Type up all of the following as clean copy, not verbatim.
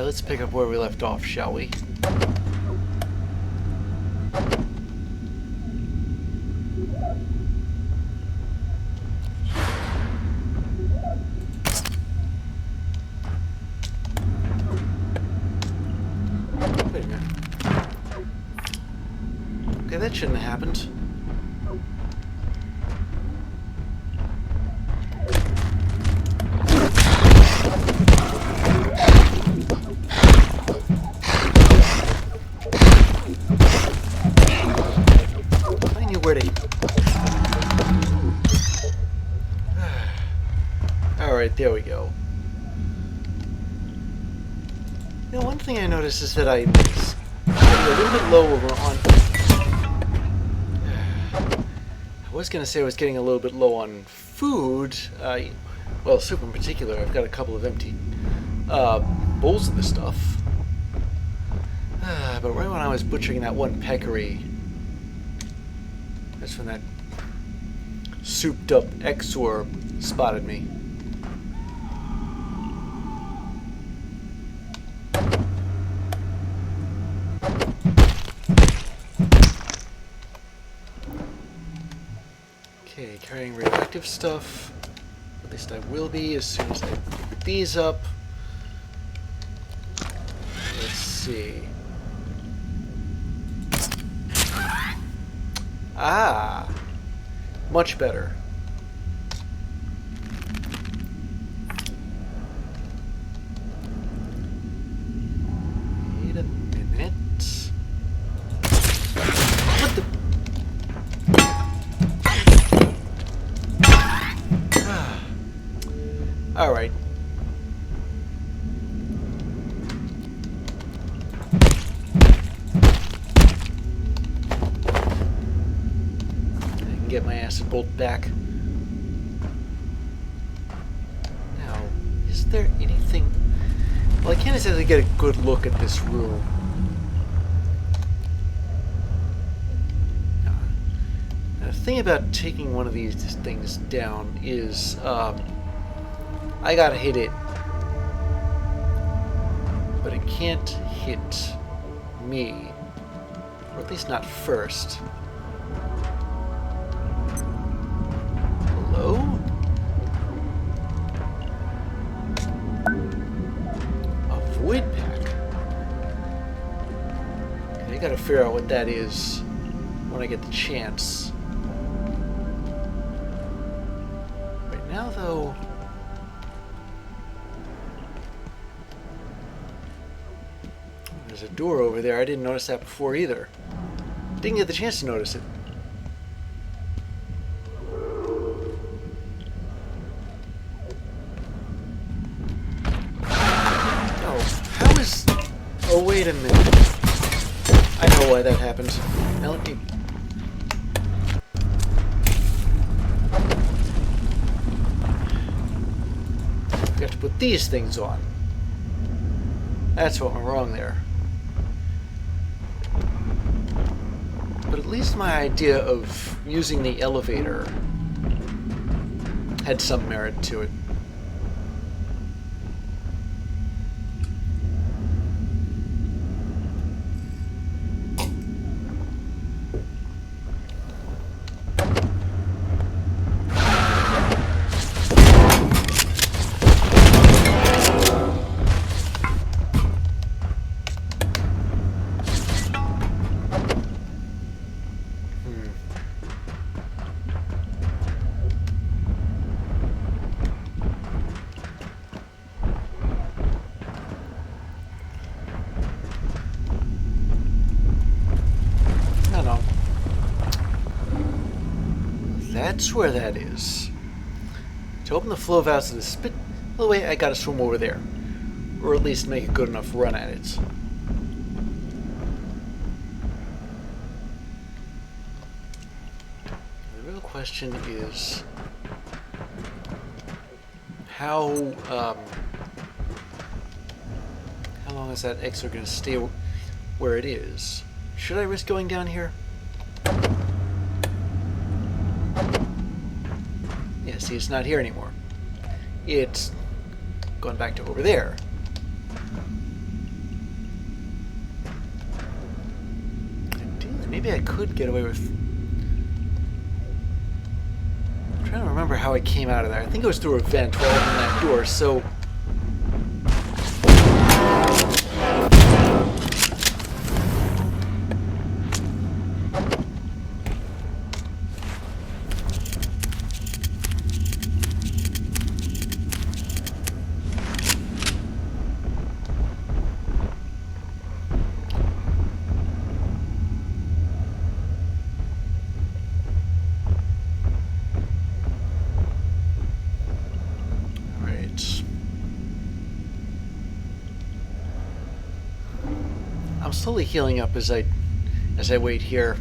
let's pick up where we left off, shall we? Wait a minute. Okay, that shouldn't have happened. Alright, there we go. You know, one thing I noticed is that I'm getting a little bit low over on... I was going to say I was getting a little bit low on food. Well, soup in particular. I've got a couple of empty bowls of this stuff. But right when I was butchering that one peccary, that's when that souped up Exor spotted me. Okay, carrying radioactive stuff. At least I will be as soon as I pick these up. Let's see. Ah! Much better. Wait a minute. What the... Alright. Get my acid bolt back. Now, is there anything... Well, I can't exactly get a good look at this room. Now, the thing about taking one of these things down is, I gotta hit it. But it can't hit me. Or at least not first. Hello? A void pack. Okay, I gotta figure out what that is when I get the chance. Right now, though... There's a door over there. I didn't notice that before either. Didn't get the chance to notice it. Oh, wait a minute. I know why that happened. Now let me... I have to put these things on. That's what went wrong there. But at least my idea of using the elevator had some merit to it. That's where that is. To open the flow valves of the spit... Well, wait, I gotta swim over there. Or at least make a good enough run at it. The real question is... How long is that Exor gonna stay where it is? Should I risk going down here? Yeah, see, it's not here anymore. It's going back to over there. Maybe I could get away with... I'm trying to remember how I came out of there. I think it was through a vent while I opened that door, so... I'm slowly healing up as I wait here.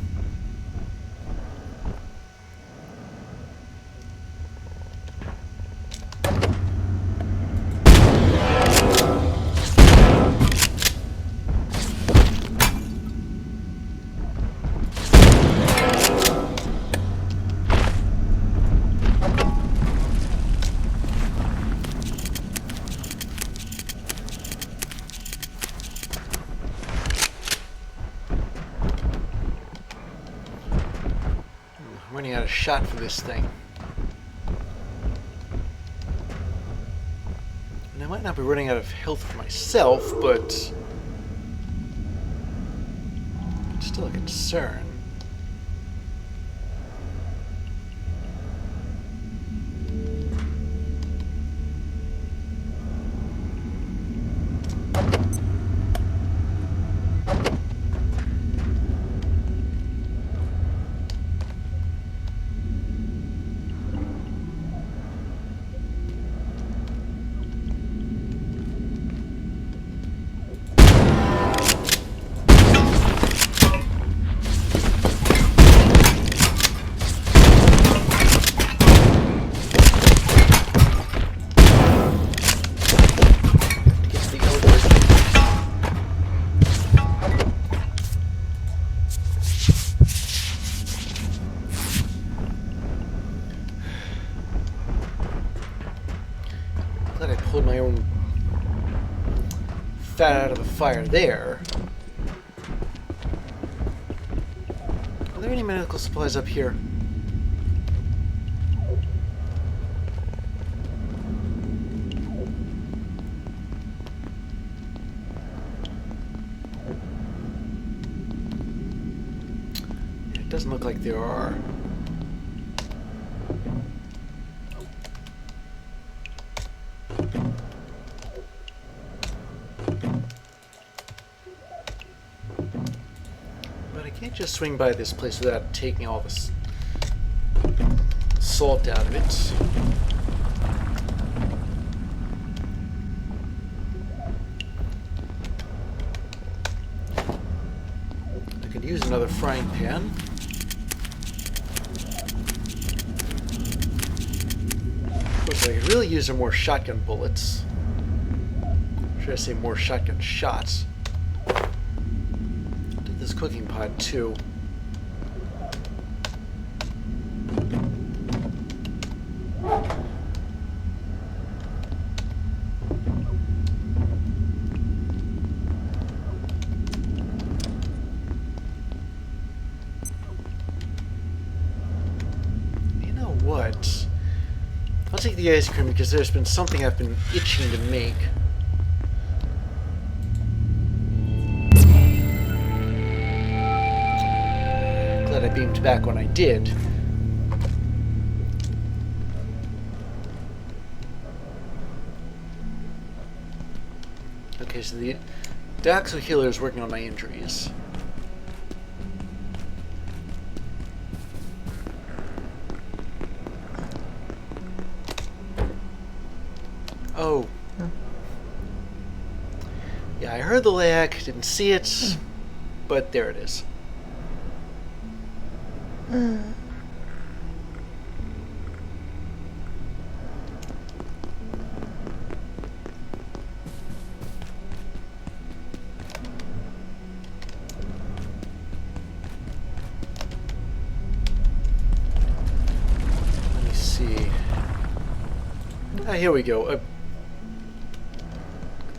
Running out of shot for this thing. And I might not be running out of health for myself, but it's still a concern. Glad I pulled my own fat out of the fire there. Are there any medical supplies up here? It doesn't look like there are. Just swing by this place without taking all this salt out of it. I could use another frying pan. Of course, I could really use some more shotgun bullets. Should I say more shotgun shots? This cooking pot too. You know what? I'll take the ice cream because there's been something I've been itching to make. I beamed back when I did. Okay, so the Daxo healer is working on my injuries. Oh. Yeah, I heard the lag, didn't see it, but there it is. Let me see. Ah, here we go. I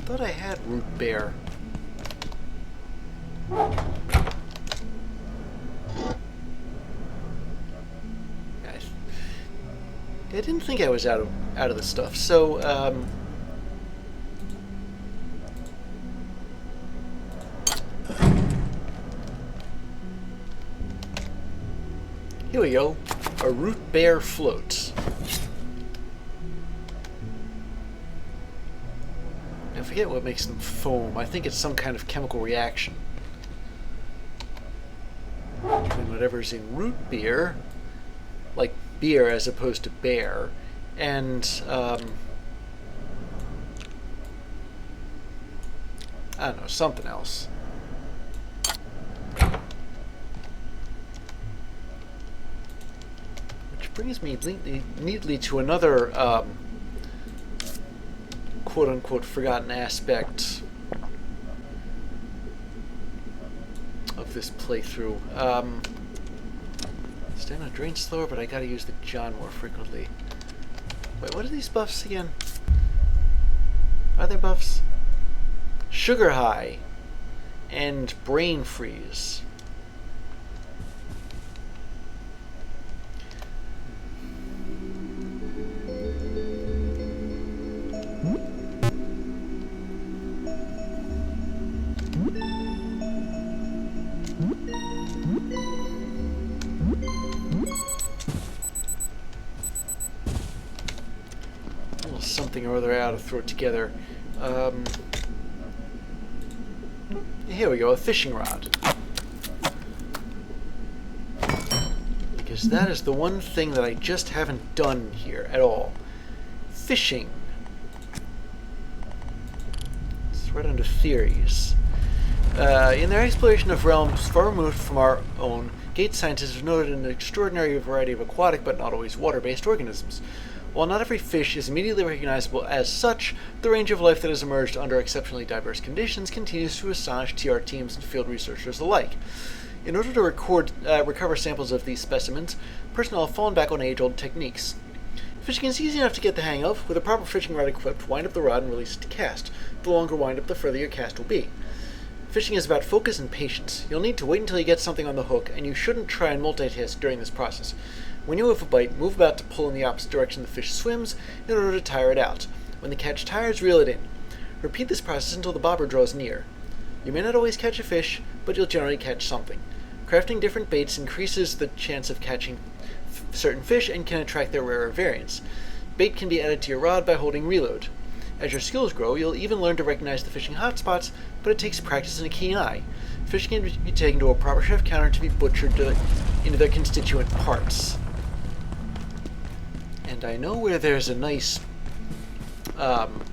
thought I had root beer. I didn't think I was out of the stuff, so here we go. A root beer float. I forget what makes them foam. I think it's some kind of chemical reaction between whatever's in root beer, like beer as opposed to bear, and I don't know, something else. Which brings me neatly to another quote-unquote forgotten aspect of this playthrough. Stand on drain slower, but I gotta use the John more frequently. Wait, what are these buffs again? Are they buffs? Sugar high and brain freeze. Something or other I ought to throw together. Here we go, a fishing rod. Because that is the one thing that I just haven't done here at all. Fishing. It's right under theories. In their exploration of realms far removed from our own, Gates scientists have noted an extraordinary variety of aquatic but not always water-based organisms. While not every fish is immediately recognizable as such, the range of life that has emerged under exceptionally diverse conditions continues to astonish TR teams and field researchers alike. In order to recover samples of these specimens, personnel have fallen back on age-old techniques. Fishing is easy enough to get the hang of. With a proper fishing rod equipped, wind up the rod and release it to cast. The longer wind up, the further your cast will be. Fishing is about focus and patience. You'll need to wait until you get something on the hook, and you shouldn't try and multitask during this process. When you have a bite, move about to pull in the opposite direction the fish swims in order to tire it out. When the catch tires, reel it in. Repeat this process until the bobber draws near. You may not always catch a fish, but you'll generally catch something. Crafting different baits increases the chance of catching certain fish and can attract their rarer variants. Bait can be added to your rod by holding reload. As your skills grow, you'll even learn to recognize the fishing hotspots, but it takes practice and a keen eye. Fish can be taken to a proper chef counter to be butchered into their constituent parts. And I know where there's a nice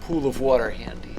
pool of water handy.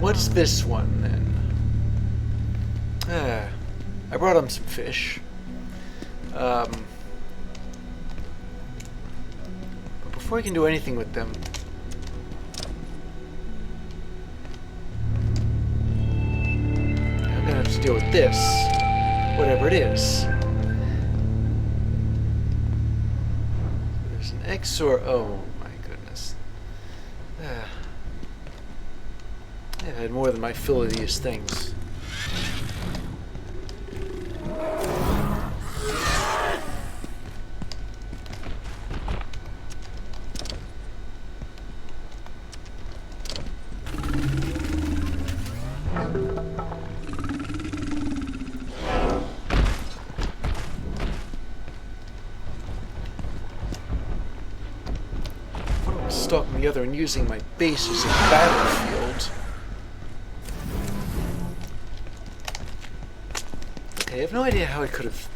What's this one, then? I brought him some fish. But before I can do anything with them, I'm gonna have to deal with this, whatever it is. There's an Exor. Oh my goodness. I've had more than my fill of these things. One was stalking the other and using my base as a battlefield. I have no idea how I could have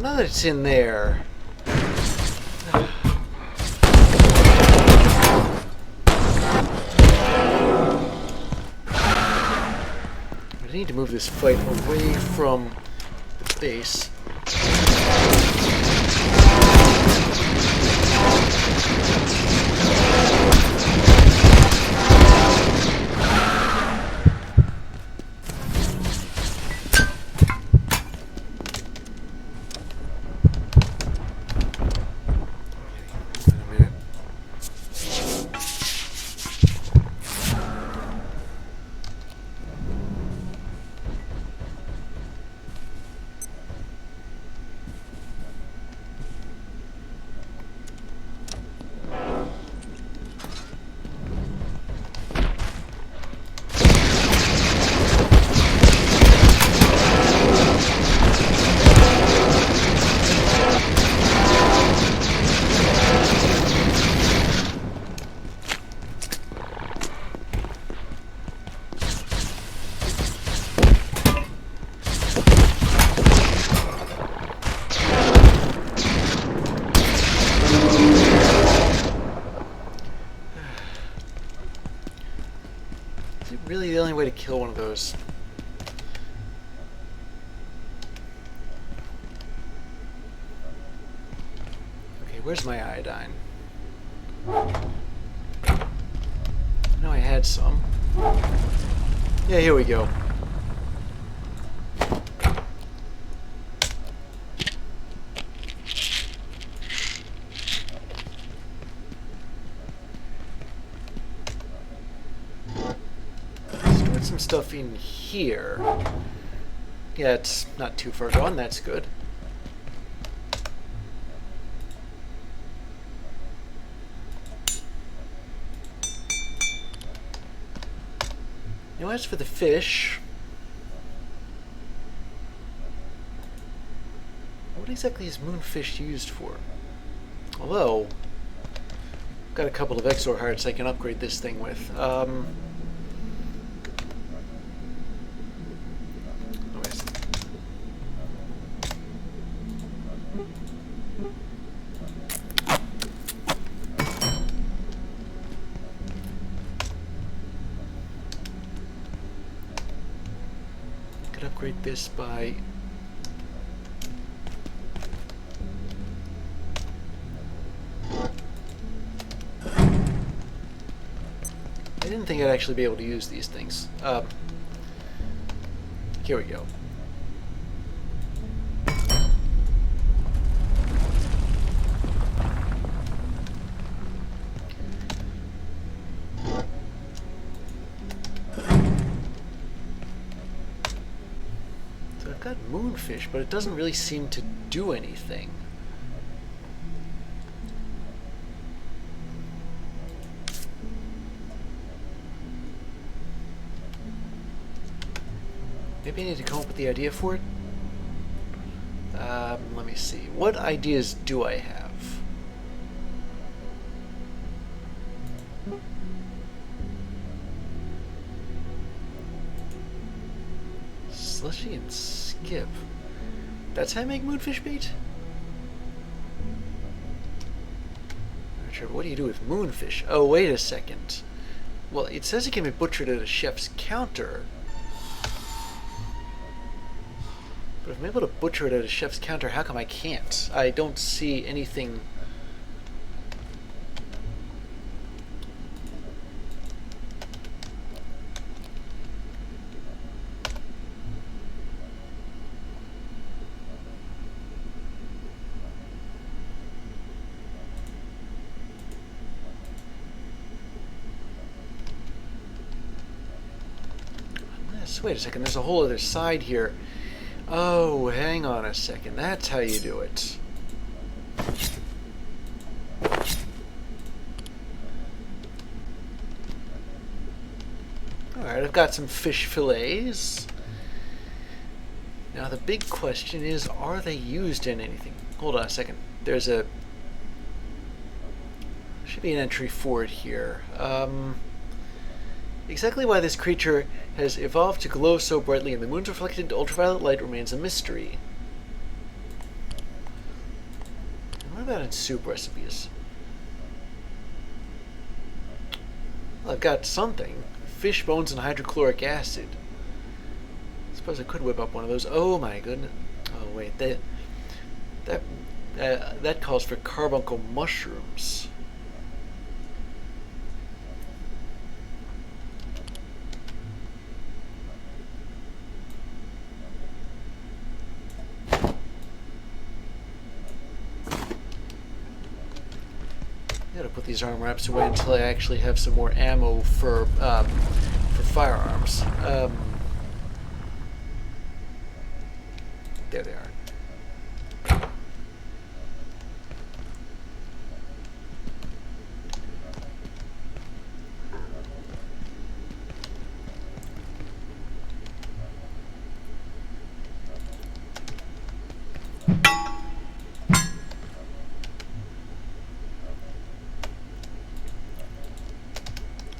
Now that it's in there... I need to move this fight away from the base. Really the only way to kill one of those. Okay, where's my iodine? I know I had some. Yeah, here we go. Some stuff in here. Yeah, it's not too far gone, that's good. Now as for the fish, what exactly is moonfish used for? Although, I've got a couple of exor hearts I can upgrade this thing with. Upgrade this by I didn't think I'd actually be able to use these things. Here we go. Got moonfish, but it doesn't really seem to do anything. Maybe I need to come up with the idea for it. Let me see. What ideas do I have? Slushy and skip. That's how I make moonfish bait? Not sure. What do you do with moonfish? Oh, wait a second. Well, it says it can be butchered at a chef's counter. But if I'm able to butcher it at a chef's counter, how come I can't? I don't see anything... Wait a second, there's a whole other side here. Oh, hang on a second. That's how you do it. Alright, I've got some fish fillets. Now the big question is, are they used in anything? Hold on a second. There's a... should be an entry for it here. Exactly why this creature has evolved to glow so brightly in the moon's reflected ultraviolet light remains a mystery. What about in soup recipes? Well, I've got something. Fish bones and hydrochloric acid. I suppose I could whip up one of those. Oh my goodness. Oh wait, that calls for carbuncle mushrooms. Gotta put these arm wraps away until I actually have some more ammo for firearms. There they are.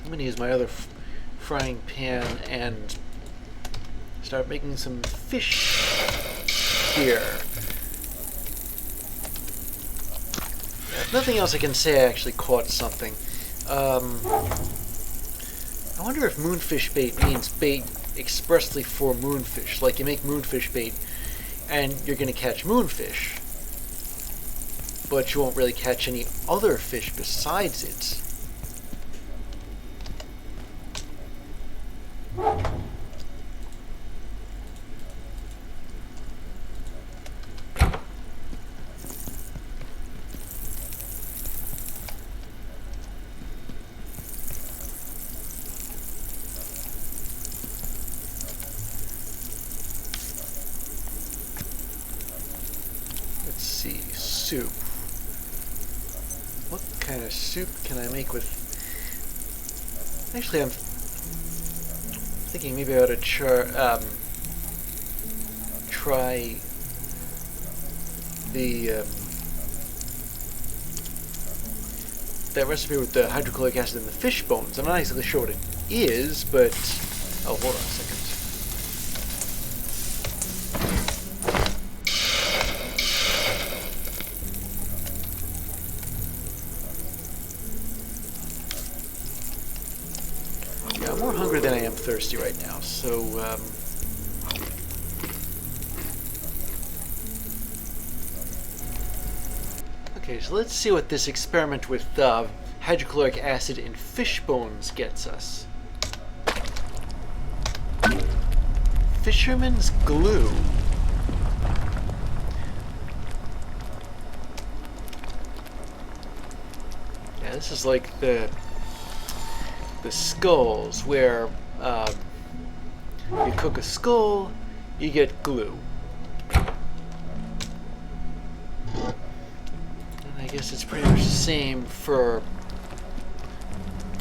I'm going to use my other frying pan and start making some fish here. Yeah, if nothing else, I can say I actually caught something. I wonder if moonfish bait means bait expressly for moonfish. Like you make moonfish bait and you're going to catch moonfish, but you won't really catch any other fish besides it. Let's see, soup. What kind of soup can I make with... Actually, I'm thinking maybe I ought to try the that recipe with the hydrochloric acid and the fish bones. I'm not exactly sure what it is, but... Oh, hold on a second. Yeah, I'm more hungry than I am thirsty right now, so... Okay, so let's see what this experiment with hydrochloric acid and fish bones gets us. Fisherman's glue. Yeah, this is like the skulls where you cook a skull, you get glue. I guess it's pretty much the same for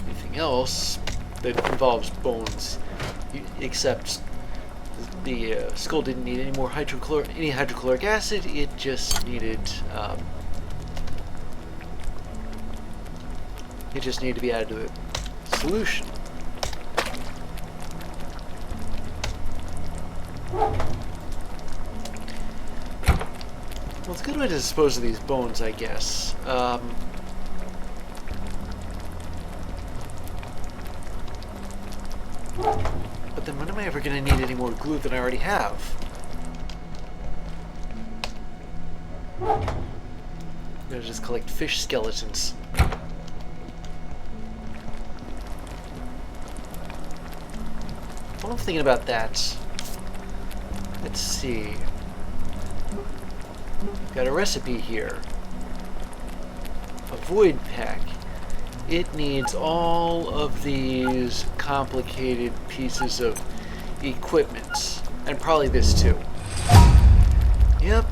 anything else that involves bones, except the skull didn't need any more hydrochloric acid. It just needed to be added to the solution. Well, it's a good way to dispose of these bones, I guess. But then when am I ever going to need any more glue than I already have? I'm going to just collect fish skeletons. While I'm thinking about that, let's see. Got a recipe here. A void pack. It needs all of these complicated pieces of equipment. And probably this too. Yep.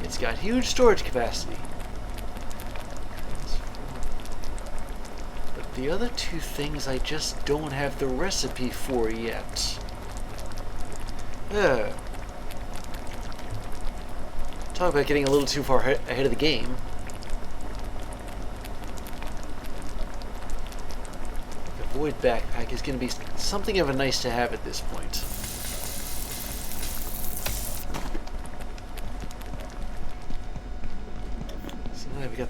It's got huge storage capacity. But the other two things I just don't have the recipe for yet. Talk about getting a little too far ahead of the game. The void backpack is going to be something of a nice to have at this point.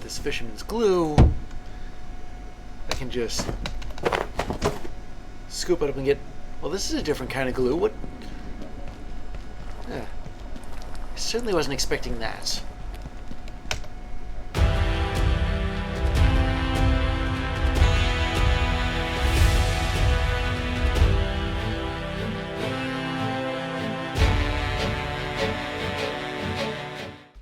this fisherman's glue, I can just scoop it up and get... Well, this is a different kind of glue. What? I certainly wasn't expecting that.